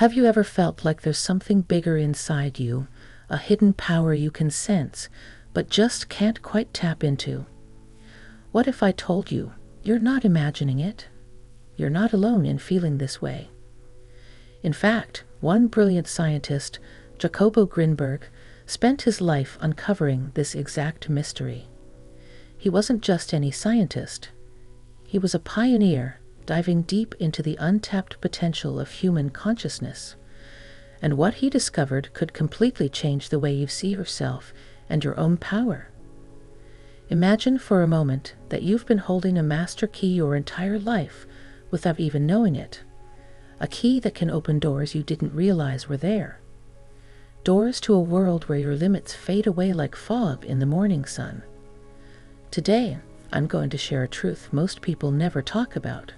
Have you ever felt like there's something bigger inside you, a hidden power you can sense, but just can't quite tap into? What if I told you you're not imagining it? You're not alone in feeling this way. In fact, one brilliant scientist, Jacobo Grinberg, spent his life uncovering this exact mystery. He wasn't just any scientist. He was a pioneer, diving deep into the untapped potential of human consciousness. And what he discovered could completely change the way you see yourself and your own power. Imagine for a moment that you've been holding a master key your entire life without even knowing it. A key that can open doors you didn't realize were there. Doors to a world where your limits fade away like fog in the morning sun. Today, I'm going to share a truth most people never talk about.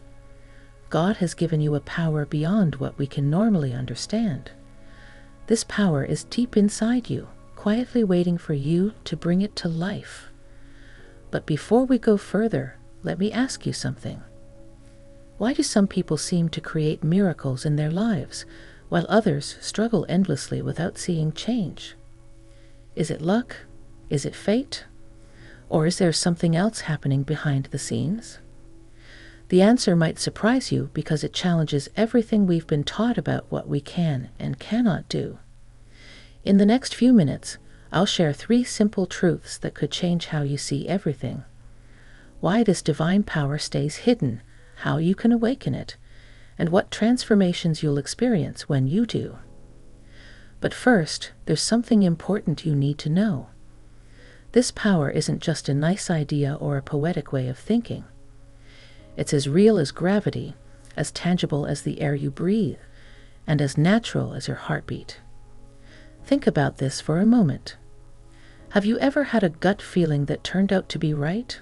God has given you a power beyond what we can normally understand. This power is deep inside you, quietly waiting for you to bring it to life. But before we go further, let me ask you something. Why do some people seem to create miracles in their lives, while others struggle endlessly without seeing change? Is it luck? Is it fate? Or is there something else happening behind the scenes? The answer might surprise you because it challenges everything we've been taught about what we can and cannot do. In the next few minutes, I'll share 3 simple truths that could change how you see everything. Why this divine power stays hidden, how you can awaken it, and what transformations you'll experience when you do. But first, there's something important you need to know. This power isn't just a nice idea or a poetic way of thinking. It's as real as gravity, as tangible as the air you breathe, and as natural as your heartbeat. Think about this for a moment. Have you ever had a gut feeling that turned out to be right?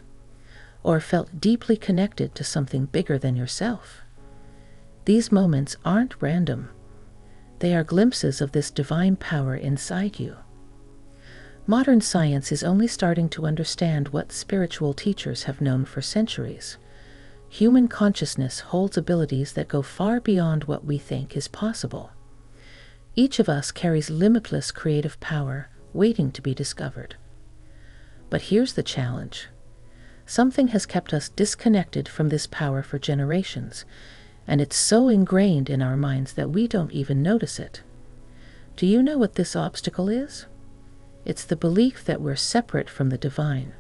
Or felt deeply connected to something bigger than yourself? These moments aren't random. They are glimpses of this divine power inside you. Modern science is only starting to understand what spiritual teachers have known for centuries. Human consciousness holds abilities that go far beyond what we think is possible. Each of us carries limitless creative power waiting to be discovered. But here's the challenge. Something has kept us disconnected from this power for generations, and it's so ingrained in our minds that we don't even notice it. Do you know what this obstacle is? It's the belief that we're separate from the divine.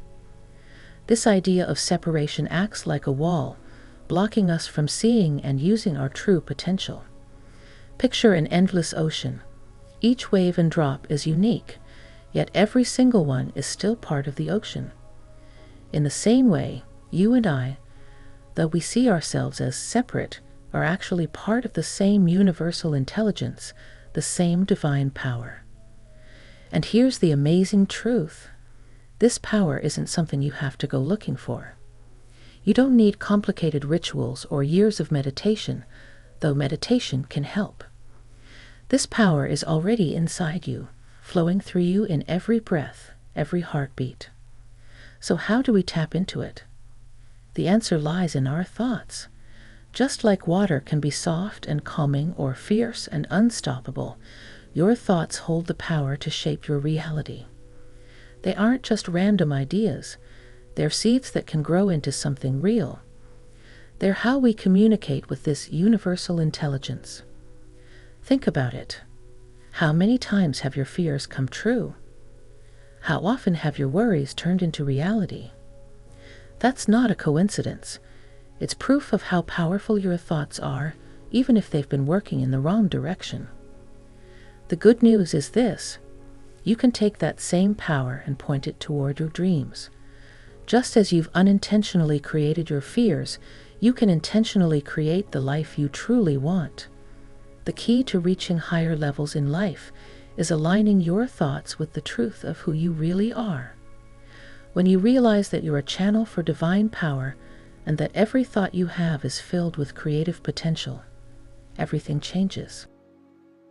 This idea of separation acts like a wall, blocking us from seeing and using our true potential. Picture an endless ocean. Each wave and drop is unique, yet every single one is still part of the ocean. In the same way, you and I, though we see ourselves as separate, are actually part of the same universal intelligence, the same divine power. And here's the amazing truth. This power isn't something you have to go looking for. You don't need complicated rituals or years of meditation, though meditation can help. This power is already inside you, flowing through you in every breath, every heartbeat. So how do we tap into it? The answer lies in our thoughts. Just like water can be soft and calming or fierce and unstoppable, your thoughts hold the power to shape your reality. They aren't just random ideas. They're seeds that can grow into something real. They're how we communicate with this universal intelligence. Think about it. How many times have your fears come true? How often have your worries turned into reality? That's not a coincidence. It's proof of how powerful your thoughts are, even if they've been working in the wrong direction. The good news is this: you can take that same power and point it toward your dreams. Just as you've unintentionally created your fears, you can intentionally create the life you truly want. The key to reaching higher levels in life is aligning your thoughts with the truth of who you really are. When you realize that you're a channel for divine power and that every thought you have is filled with creative potential, everything changes.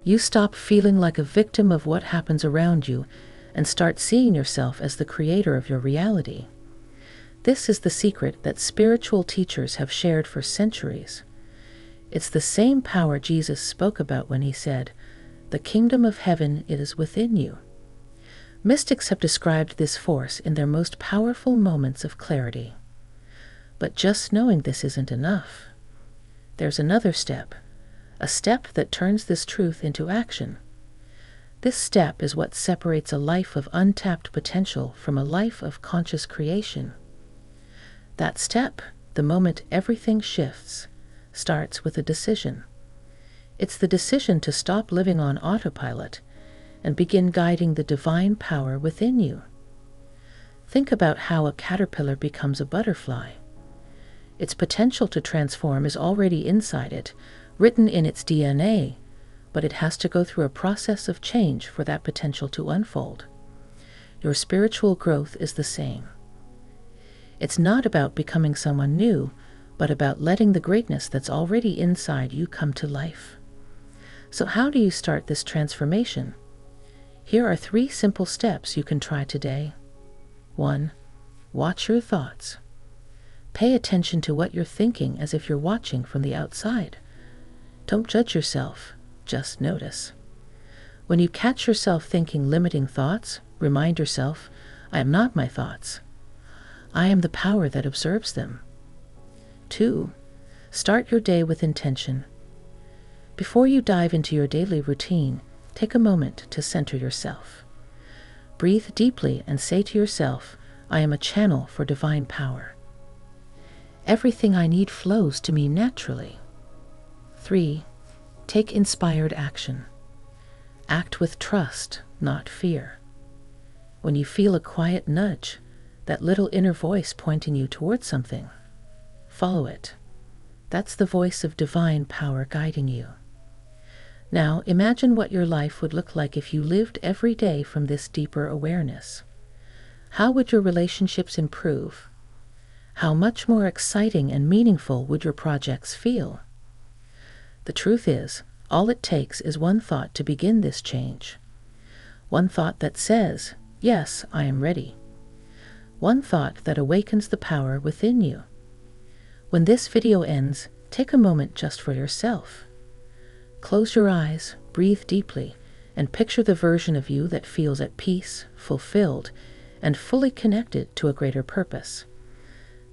You stop feeling like a victim of what happens around you and start seeing yourself as the creator of your reality. This is the secret that spiritual teachers have shared for centuries. It's the same power Jesus spoke about when he said, "The kingdom of heaven is within you." Mystics have described this force in their most powerful moments of clarity. But just knowing this isn't enough. There's another step, a step that turns this truth into action. This step is what separates a life of untapped potential from a life of conscious creation. That step, the moment everything shifts, starts with a decision. It's the decision to stop living on autopilot and begin guiding the divine power within you. Think about how a caterpillar becomes a butterfly. Its potential to transform is already inside it, written in its DNA, but it has to go through a process of change for that potential to unfold. Your spiritual growth is the same. It's not about becoming someone new, but about letting the greatness that's already inside you come to life. So how do you start this transformation? Here are 3 simple steps you can try today. 1. Watch your thoughts. Pay attention to what you're thinking as if you're watching from the outside. Don't judge yourself, just notice. When you catch yourself thinking limiting thoughts, remind yourself, I am not my thoughts. I am the power that observes them. 2. Start your day with intention. Before you dive into your daily routine, take a moment to center yourself. Breathe deeply and say to yourself, I am a channel for divine power. Everything I need flows to me naturally. 3. Take inspired action. Act with trust, not fear. When you feel a quiet nudge, that little inner voice pointing you towards something, follow it. That's the voice of divine power guiding you. Now, imagine what your life would look like if you lived every day from this deeper awareness. How would your relationships improve? How much more exciting and meaningful would your projects feel? The truth is, all it takes is one thought to begin this change. One thought that says, yes, I am ready. One thought that awakens the power within you. When this video ends, take a moment just for yourself. Close your eyes, breathe deeply, and picture the version of you that feels at peace, fulfilled, and fully connected to a greater purpose.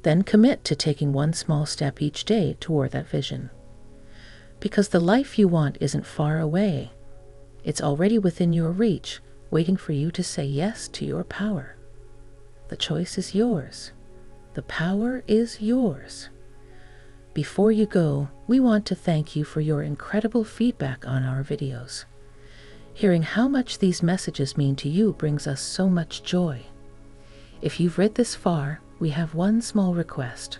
Then commit to taking one small step each day toward that vision. Because the life you want isn't far away. It's already within your reach, waiting for you to say yes to your power. The choice is yours. The power is yours. Before you go, we want to thank you for your incredible feedback on our videos. Hearing how much these messages mean to you brings us so much joy. If you've read this far, we have one small request.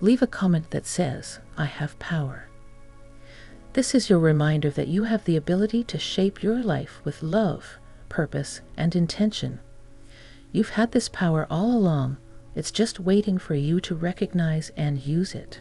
Leave a comment that says, I have power. This is your reminder that you have the ability to shape your life with love, purpose, and intention. You've had this power all along. It's just waiting for you to recognize and use it.